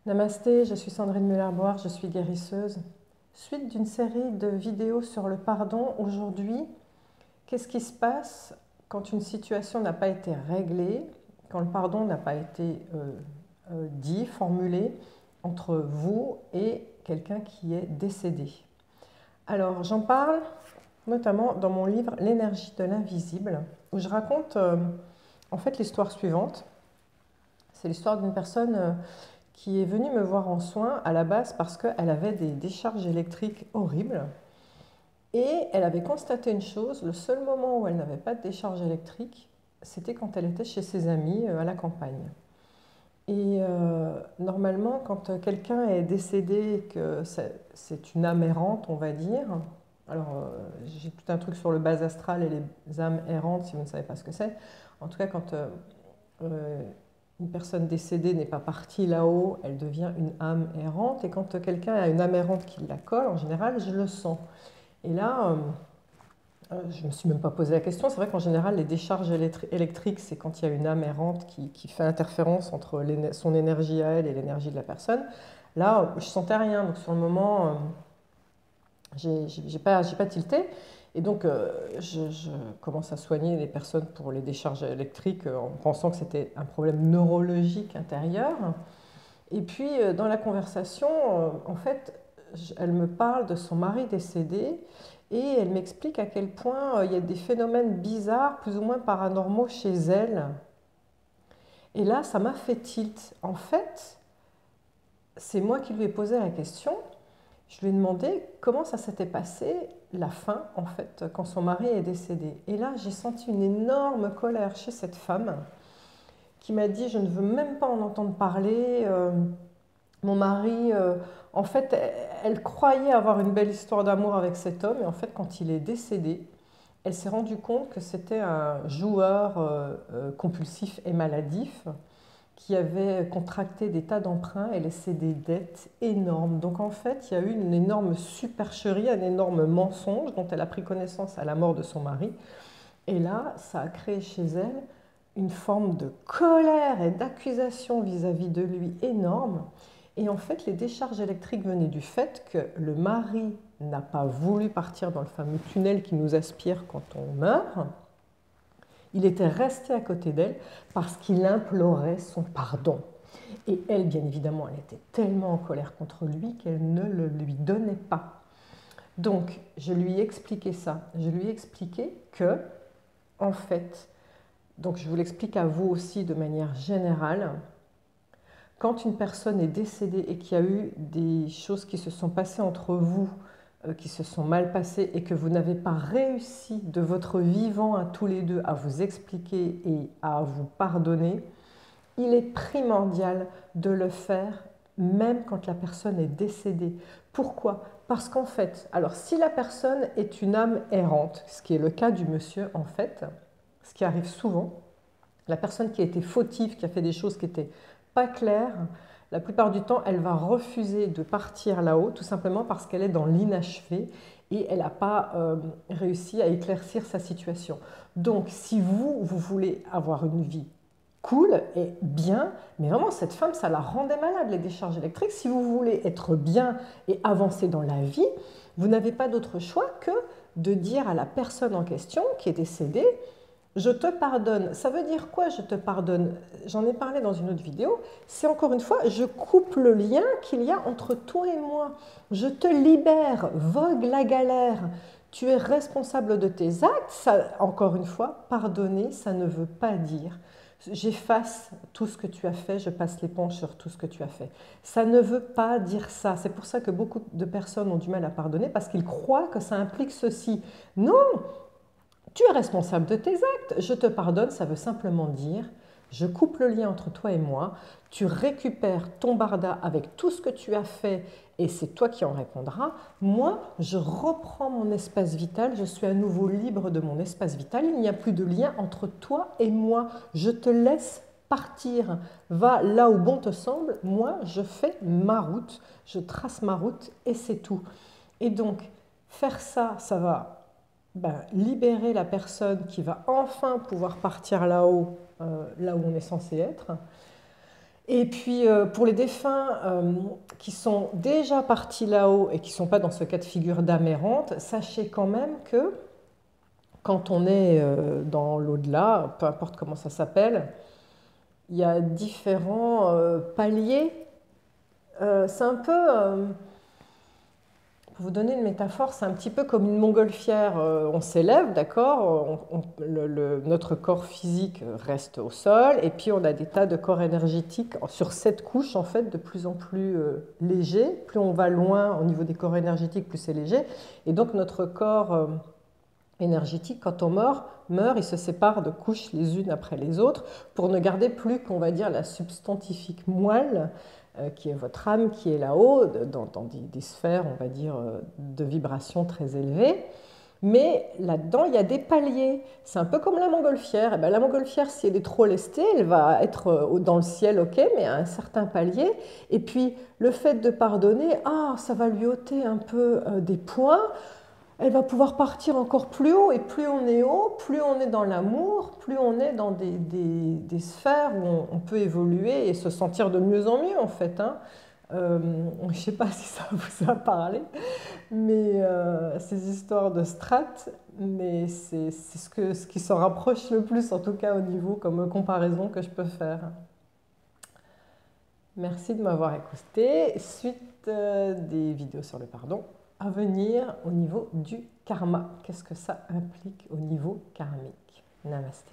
Namasté, je suis Sandrine Muller-Boire, je suis guérisseuse. Suite d'une série de vidéos sur le pardon, aujourd'hui, qu'est-ce qui se passe quand une situation n'a pas été réglée, quand le pardon n'a pas été dit, formulé entre vous et quelqu'un qui est décédé? Alors, j'en parle notamment dans mon livre L'énergie de l'invisible, où je raconte en fait l'histoire suivante. C'est l'histoire d'une personne qui est venue me voir en soins à la base parce qu'elle avait des décharges électriques horribles. Et elle avait constaté une chose, le seul moment où elle n'avait pas de décharge électrique, c'était quand elle était chez ses amis à la campagne. Et normalement, quand quelqu'un est décédé, que c'est une âme errante, on va dire, alors j'ai tout un truc sur le bas astral et les âmes errantes, si vous ne savez pas ce que c'est. En tout cas, quand une personne décédée n'est pas partie là-haut, elle devient une âme errante. Et quand quelqu'un a une âme errante qui la colle, en général, je le sens. Et là, je ne me suis même pas posé la question. C'est vrai qu'en général, les décharges électriques, c'est quand il y a une âme errante qui fait interférence entre son énergie à elle et l'énergie de la personne. Là, je sentais rien. Donc sur le moment, j'ai pas tilté. Et donc, je commence à soigner les personnes pour les décharges électriques en pensant que c'était un problème neurologique intérieur. Et puis, dans la conversation, en fait, elle me parle de son mari décédé et elle m'explique à quel point il y a des phénomènes bizarres, plus ou moins paranormaux chez elle. Et là, ça m'a fait tilt. En fait, c'est moi qui lui ai posé la question. Je lui ai demandé comment ça s'était passé, la fin, en fait, quand son mari est décédé. Et là, j'ai senti une énorme colère chez cette femme qui m'a dit, je ne veux même pas en entendre parler. Mon mari, en fait, elle croyait avoir une belle histoire d'amour avec cet homme. Et en fait, quand il est décédé, elle s'est rendue compte que c'était un joueur compulsif et maladif qui avait contracté des tas d'emprunts et laissé des dettes énormes. Donc en fait, il y a eu une énorme supercherie, un énorme mensonge dont elle a pris connaissance à la mort de son mari. Et là, ça a créé chez elle une forme de colère et d'accusation vis-à-vis de lui énorme. Et en fait, les décharges électriques venaient du fait que le mari n'a pas voulu partir dans le fameux tunnel qui nous aspire quand on meurt. Il était resté à côté d'elle parce qu'il implorait son pardon. Et elle, bien évidemment, elle était tellement en colère contre lui qu'elle ne le lui donnait pas. Donc, je lui ai expliqué ça. Je lui ai expliqué que, en fait, donc je vous l'explique à vous aussi de manière générale, quand une personne est décédée et qu'il y a eu des choses qui se sont passées entre vous, qui se sont mal passées et que vous n'avez pas réussi de votre vivant à tous les deux à vous expliquer et à vous pardonner, il est primordial de le faire même quand la personne est décédée. Pourquoi? Parce qu'en fait, alors si la personne est une âme errante, ce qui est le cas du monsieur en fait, ce qui arrive souvent, la personne qui a été fautive, qui a fait des choses qui n'étaient pas claires, la plupart du temps, elle va refuser de partir là-haut, tout simplement parce qu'elle est dans l'inachevé et elle n'a pas réussi à éclaircir sa situation. Donc, si vous voulez avoir une vie cool et bien, mais vraiment, cette femme, ça la rendait malade, les décharges électriques. Si vous voulez être bien et avancer dans la vie, vous n'avez pas d'autre choix que de dire à la personne en question qui est décédée, je te pardonne. Ça veut dire quoi, je te pardonne? J'en ai parlé dans une autre vidéo. C'est encore une fois, je coupe le lien qu'il y a entre toi et moi. Je te libère, vogue la galère. Tu es responsable de tes actes. Ça, encore une fois, pardonner, ça ne veut pas dire j'efface tout ce que tu as fait, je passe l'éponge sur tout ce que tu as fait. Ça ne veut pas dire ça. C'est pour ça que beaucoup de personnes ont du mal à pardonner parce qu'ils croient que ça implique ceci. Non, tu es responsable de tes actes. Je te pardonne, ça veut simplement dire je coupe le lien entre toi et moi, tu récupères ton barda avec tout ce que tu as fait et c'est toi qui en répondras. Moi, je reprends mon espace vital, je suis à nouveau libre de mon espace vital, il n'y a plus de lien entre toi et moi. Je te laisse partir, va là où bon te semble, moi je fais ma route, je trace ma route et c'est tout. Et donc, faire ça, ça va libérer la personne qui va enfin pouvoir partir là-haut, là où on est censé être. Et puis pour les défunts qui sont déjà partis là-haut et qui ne sont pas dans ce cas de figure d'âme errante, sachez quand même que quand on est dans l'au-delà, peu importe comment ça s'appelle, il y a différents paliers. C'est un peu, pour vous donner une métaphore, c'est un petit peu comme une montgolfière. On s'élève, d'accord, notre corps physique reste au sol, et puis on a des tas de corps énergétiques sur cette couche, en fait, de plus en plus légers. Plus on va loin au niveau des corps énergétiques, plus c'est léger. Et donc notre corps énergétique, quand on meurt, il se sépare de couches les unes après les autres pour ne garder plus qu'on va dire la substantifique moelle qui est votre âme qui est là-haut dans des sphères on va dire de vibrations très élevées. Mais là-dedans, il y a des paliers. C'est un peu comme la montgolfière. Et bien, la montgolfière, si elle est trop lestée, elle va être dans le ciel, ok, mais à un certain palier. Et puis, le fait de pardonner, ça va lui ôter un peu des points. Elle va pouvoir partir encore plus haut, et plus on est haut, plus on est dans l'amour, plus on est dans des sphères où on peut évoluer et se sentir de mieux en mieux en fait. Je ne sais pas si ça vous a parlé, mais ces histoires de strates, mais c'est ce qui s'en rapproche le plus, en tout cas au niveau comme comparaison que je peux faire. Merci de m'avoir écouté. Suite des vidéos sur le pardon à venir au niveau du karma. Qu'est-ce que ça implique au niveau karmique? Namasté.